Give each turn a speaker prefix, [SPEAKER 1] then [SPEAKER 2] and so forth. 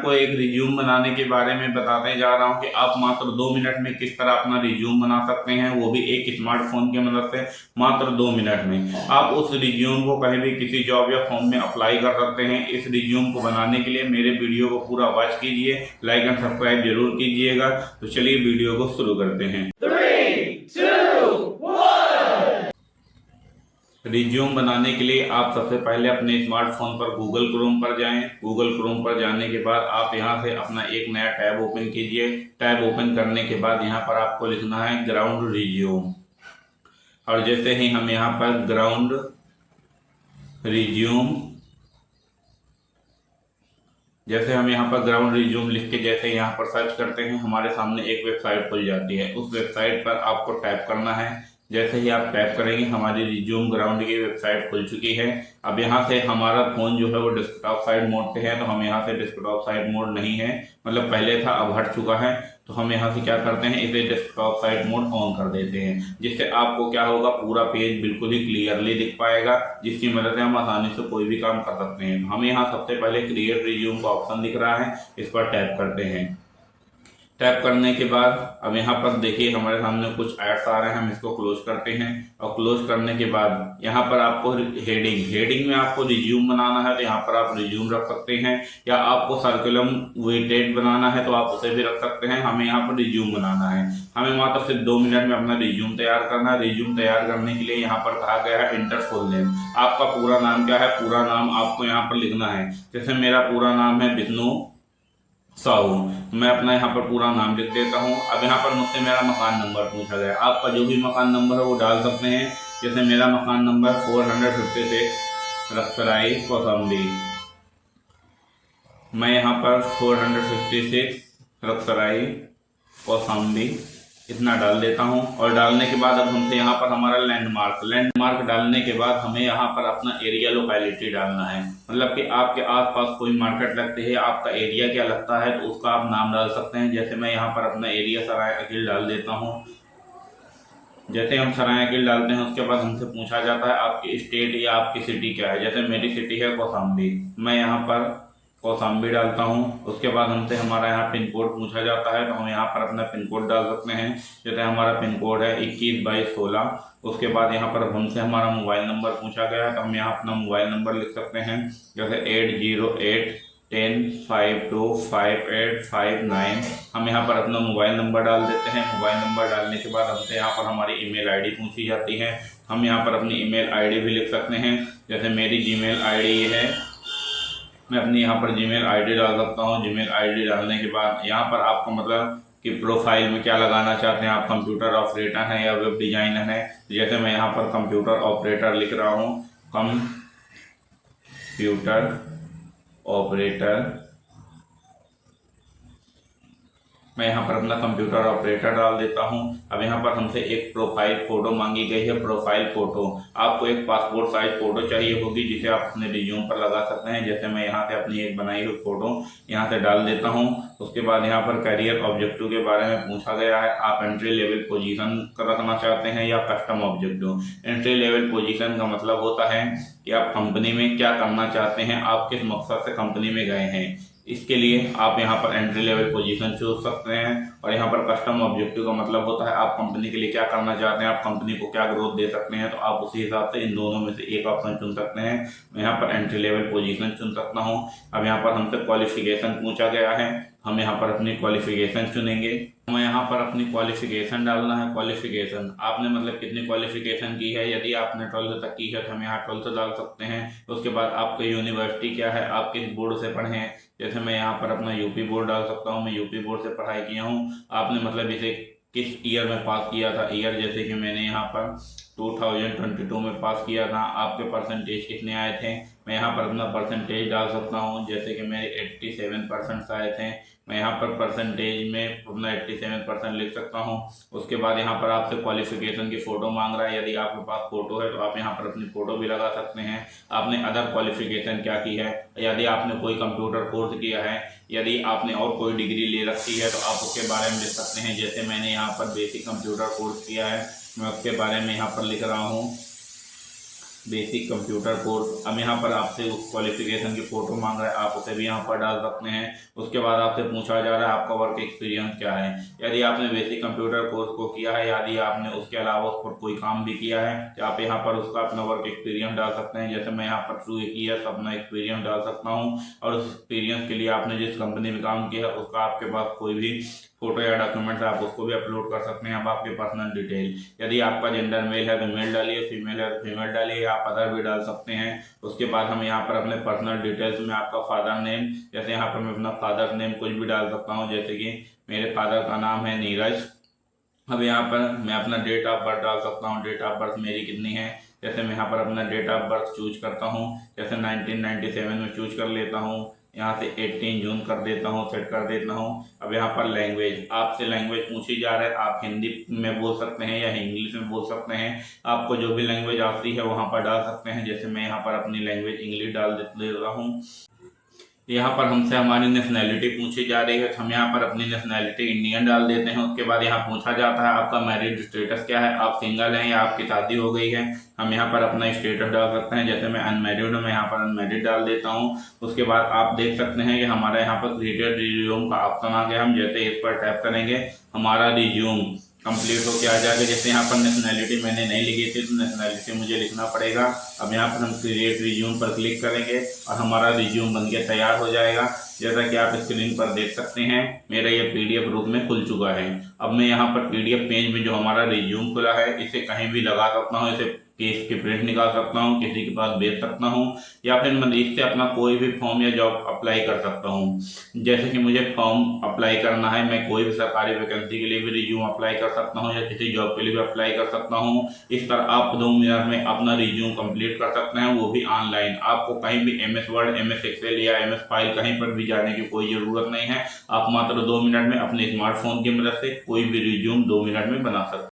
[SPEAKER 1] आपको एक रिज्यूम बनाने के बारे में बताने जा रहा हूं कि आप मात्र 2 मिनट में किस तरह अपना रिज्यूम बना सकते हैं, वो भी एक स्मार्टफोन की मदद से। मात्र 2 मिनट में आप उस रिज्यूम को कहीं भी किसी जॉब या फॉर्म में अप्लाई कर सकते हैं। इस रिज्यूम को बनाने के लिए मेरे वीडियो को पूरा वॉच कीजिए, लाइक एंड सब्सक्राइब जरूर कीजिएगा। तो चलिए वीडियो को शुरू करते हैं।
[SPEAKER 2] 3, 2, 1।
[SPEAKER 1] रिज्यूम बनाने के लिए आप सबसे पहले अपने स्मार्टफोन पर गूगल क्रोम पर जाएं। गूगल क्रोम पर जाने के बाद आप यहां से अपना एक नया टैब ओपन कीजिए। टैब ओपन करने के बाद यहां पर आपको लिखना है ग्राउंड रिज्यूम। और जैसे ही हम यहां पर ग्राउंड रिज्यूम लिख के जैसे यहाँ पर सर्च करते हैं, हमारे सामने एक वेबसाइट खुल जाती है। उस वेबसाइट पर आपको टैप करना है। जैसे ही आप टैप करेंगे हमारी रिज्यूम ग्राउंड की वेबसाइट खुल चुकी है। अब यहाँ से हमारा फोन जो है वो डेस्कटॉप साइड मोड पे है, तो हम यहाँ से डेस्कटॉप साइड मोड नहीं है, मतलब पहले था अब हट चुका है। तो हम यहाँ से क्या करते हैं, इसे डेस्कटॉप साइड मोड ऑन कर देते हैं, जिससे आपको क्या होगा, पूरा पेज बिल्कुल ही क्लियरली दिख पाएगा, जिसकी मदद से हम आसानी से कोई भी काम कर सकते हैं। हम यहाँ सबसे पहले क्रिएट रिज्यूम का ऑप्शन दिख रहा है, इस पर टैप करते हैं। टैप करने के बाद अब यहाँ पर देखिए हमारे सामने कुछ एड्स आ रहे हैं, हम इसको क्लोज करते हैं। और क्लोज करने के बाद यहाँ पर आपको हेडिंग में आपको रिज्यूम बनाना है तो यहाँ पर आप रिज्यूम रख सकते हैं, या आपको सर्कुलम वेटेड बनाना है तो आप उसे भी रख सकते हैं। हमें यहाँ पर रिज्यूम बनाना है, हमें मात्र सिर्फ 2 मिनट में अपना रिज्यूम तैयार करना है। रिज्यूम तैयार करने के लिए यहाँ पर कहा गया है इंटर फुल नेम। आपका पूरा नाम क्या है, पूरा नाम आपको यहाँ पर लिखना है। जैसे मेरा पूरा नाम है विष्णु साहू, मैं अपना यहाँ पर पूरा नाम लिख देता हूँ। अब यहाँ पर मुझसे मेरा मकान नंबर पूछा गया, आपका जो भी मकान नंबर है वो डाल सकते हैं। जैसे मेरा मकान नंबर 456 रक्सराई कौशाम्बी, मैं यहाँ पर 456 रक्सराई कौशाम्बी इतना डाल देता हूँ। और डालने के बाद अब हमसे यहाँ पर हमारा लैंडमार्क डालने के बाद हमें यहाँ पर अपना एरिया लोकेलिटी डालना है, मतलब कि आपके आसपास कोई मार्केट लगती है, आपका एरिया क्या लगता है तो उसका आप नाम डाल सकते हैं। जैसे मैं यहाँ पर अपना एरिया सरायकील डाल देता हूँ। जैसे हम सरायकील डालते हैं उसके बाद हमसे पूछा जाता है आपकी स्टेट या आपकी सिटी क्या है। जैसे मेरी सिटी है कौशाम्बी, मैं यहाँ पर कौशाम्बी डालता हूँ। उसके बाद हमसे हमारा यहाँ पिन कोड पूछा जाता है तो हम यहाँ पर अपना पिन कोड डाल सकते हैं। जैसे हमारा पिन कोड है 21/16। उसके बाद यहाँ पर हमसे हमारा मोबाइल नंबर पूछा गया है तो हम यहाँ अपना मोबाइल नंबर लिख सकते हैं। जैसे 80810525859। हम यहाँ पर अपना मोबाइल नंबर डाल देते हैं। मोबाइल नंबर डालने के बाद हमसे यहाँ पर हमारी ईमेल आईडी पूछी जाती है, हम यहाँ पर अपनी ईमेल आईडी भी लिख सकते हैं। जैसे मेरी जीमेल आईडी ये है, मैं अपनी यहाँ पर जीमेल आईडी डाल सकता हूँ। जीमेल आईडी डालने के बाद यहाँ पर आपको मतलब कि प्रोफाइल में क्या लगाना चाहते हैं, आप कंप्यूटर ऑपरेटर हैं या वेब डिजाइनर हैं। जैसे मैं यहाँ पर कंप्यूटर ऑपरेटर लिख रहा हूँ, कंप्यूटर ऑपरेटर, मैं यहाँ पर अपना कंप्यूटर ऑपरेटर डाल देता हूँ। अब यहाँ पर हमसे एक प्रोफाइल फोटो मांगी गई है। प्रोफाइल फोटो आपको एक पासपोर्ट साइज फोटो चाहिए होगी, जिसे आप अपने रिज्यूम पर लगा सकते हैं। जैसे मैं यहाँ से अपनी एक बनाई हुई फोटो यहाँ से डाल देता हूँ। उसके बाद यहाँ पर करियर ऑब्जेक्टिव के बारे में पूछा गया है, आप एंट्री लेवल पोजीशन रखना चाहते हैं या custom objective. Entry level position का मतलब होता है कि आप कंपनी में क्या करना चाहते हैं, आप किस मकसद से कंपनी में गए हैं, इसके लिए आप यहाँ पर एंट्री लेवल पोजीशन चूज सकते हैं। और यहाँ पर कस्टम ऑब्जेक्टिव का मतलब होता है आप कंपनी के लिए क्या करना चाहते हैं, आप कंपनी को क्या ग्रोथ दे सकते हैं, तो आप उसी हिसाब से इन दोनों में से एक ऑप्शन चुन सकते हैं। मैं यहाँ पर एंट्री लेवल पोजीशन चुन सकता हूँ। अब यहाँ पर हमसे क्वालिफिकेशन पूछा गया है, हम यहाँ पर अपनी क्वालिफिकेशन चुनेंगे। हमें यहाँ पर अपनी क्वालिफिकेशन डालना है। क्वालिफिकेशन आपने मतलब कितनी क्वालिफिकेशन की है, यदि आपने 12th तक की है तो हम यहाँ 12th डाल सकते हैं। उसके बाद आपकी यूनिवर्सिटी क्या है, आप किस बोर्ड से पढ़े हैं। जैसे मैं यहाँ पर अपना यूपी बोर्ड डाल सकता हूँ, मैं यूपी बोर्ड से पढ़ाई किया हूँ। आपने मतलब इसे किस ईयर में पास किया था, ईयर जैसे कि मैंने यहाँ पर 2022 में पास किया था। आपके परसेंटेज कितने आए थे, मैं यहाँ पर अपना परसेंटेज डाल सकता हूँ। जैसे कि मेरे 87% आए थे, मैं यहाँ पर परसेंटेज में अपना 87% लिख सकता हूँ। उसके बाद यहाँ पर आपसे क्वालिफिकेशन की फ़ोटो मांग रहा है, यदि आपके पास फ़ोटो है तो आप यहाँ पर अपनी फ़ोटो भी लगा सकते हैं। आपने अदर क्वालिफिकेशन क्या की है, यदि आपने कोई कंप्यूटर कोर्स किया है, यदि आपने और कोई डिग्री ले रखी है तो आप उसके बारे में लिख सकते हैं। जैसे मैंने यहाँ पर बेसिक कंप्यूटर कोर्स किया है, मैं उसके बारे में यहाँ पर लिख रहा हूँ। Basic computer course. अब यहाँ पर आपसे उस क्वालिफिकेशन की फ़ोटो मांग रहा है, आप उसे भी यहाँ पर डाल सकते हैं। उसके बाद आपसे पूछा जा रहा है आपका वर्क एक्सपीरियंस क्या है। यदि आपने बेसिक कंप्यूटर कोर्स को किया है, यदि आपने उसके अलावा उस पर कोई काम भी किया है, तो आप यहाँ पर उसका अपना वर्क एक्सपीरियंस डाल सकते हैं। जैसे मैं यहाँ पर 2 ईयर्स अपना एक्सपीरियंस डाल सकता हूँ, और उस एक्सपीरियंस के लिए आपने जिस कंपनी में काम किया है उसका आपके पास कोई भी फोटो या डॉक्यूमेंट्स आप उसको भी अपलोड कर सकते हैं। अब आपके पर्सनल डिटेल, यदि आपका जेंडर मेल है तो मेल डालिए, फीमेल है तो फीमेल डालिए, आप अदर भी डाल सकते हैं। उसके बाद हम यहाँ पर अपने पर्सनल डिटेल्स में आपका फादर नेम, जैसे यहाँ पर मैं अपना फादर नेम कुछ भी डाल सकता हूँ, जैसे कि मेरे फादर का नाम है नीरज। अब यहाँ पर मैं अपना डेट ऑफ बर्थ डाल सकता हूँ, डेट ऑफ बर्थ मेरी कितनी है। जैसे मैं यहाँ पर अपना डेट ऑफ बर्थ चूज करता हूँ, जैसे 1997 में चूज कर लेता हूँ। यहाँ से 18 जून कर देता हूँ, सेट कर देता हूँ। अब यहाँ पर लैंग्वेज, आपसे लैंग्वेज पूछी जा रहा है, आप हिंदी में बोल सकते हैं या इंग्लिश में बोल सकते हैं। आपको जो भी लैंग्वेज आती है वहाँ पर डाल सकते हैं। जैसे मैं यहाँ पर अपनी लैंग्वेज इंग्लिश डाल देता हूँ। यहाँ पर हमसे हमारी नेशनैलिटी पूछी जा रही है, तो हम यहाँ पर अपनी नेशनैलिटी इंडियन डाल देते हैं। उसके बाद यहाँ पूछा जाता है आपका मैरिड स्टेटस क्या है, आप सिंगल हैं या आपकी शादी हो गई है। हम यहाँ पर अपना स्टेटस डाल सकते हैं, जैसे मैं अनमैरिड हूँ, मैं यहाँ पर अनमैरिड डाल देता हूँ। उसके बाद आप देख सकते हैं कि हमारा यहाँ पर क्रिएटेड रिज्यूम का ऑप्शन आ गया। हम जैसे इस पर टैप करेंगे हमारा रिज्यूम कंप्लीट होकर आ जाएगा। जैसे यहाँ पर नेशनैलिटी मैंने नहीं लिखी थी तो नेशनैलिटी मुझे लिखना पड़ेगा। अब यहाँ पर हम क्रिएट रिज्यूम पर क्लिक करेंगे और हमारा रिज्यूम बनके तैयार हो जाएगा। जैसा कि आप स्क्रीन पर देख सकते हैं मेरा ये पीडीएफ रूप में खुल चुका है। अब मैं यहाँ पर पीडीएफ पेज में जो हमारा रिज्यूम खुला है इसे कहीं भी लगा सकता हूँ, इसे केस की प्रिंट निकाल सकता हूँ, किसी के पास भेज सकता हूँ, या फिर मैं इससे अपना कोई भी फॉर्म या जॉब अप्लाई कर सकता हूँ। जैसे कि मुझे फॉर्म अप्लाई करना है, मैं कोई भी सरकारी वैकेंसी के लिए भी रिज्यूम अप्लाई कर सकता हूँ या किसी जॉब के लिए भी अप्लाई कर सकता हूँ। इस तरह आप 2 मिनट में अपना रिज्यूम कंप्लीट कर सकते हैं, वो भी ऑनलाइन। आपको कहीं भी MS वर्ड, MS एक्सेल या MS फाइल कहीं पर भी जाने की कोई ज़रूरत नहीं है। आप मात्र 2 मिनट में अपने स्मार्टफोन की मदद से कोई भी रिज्यूम 2 मिनट में बना सकते हैं।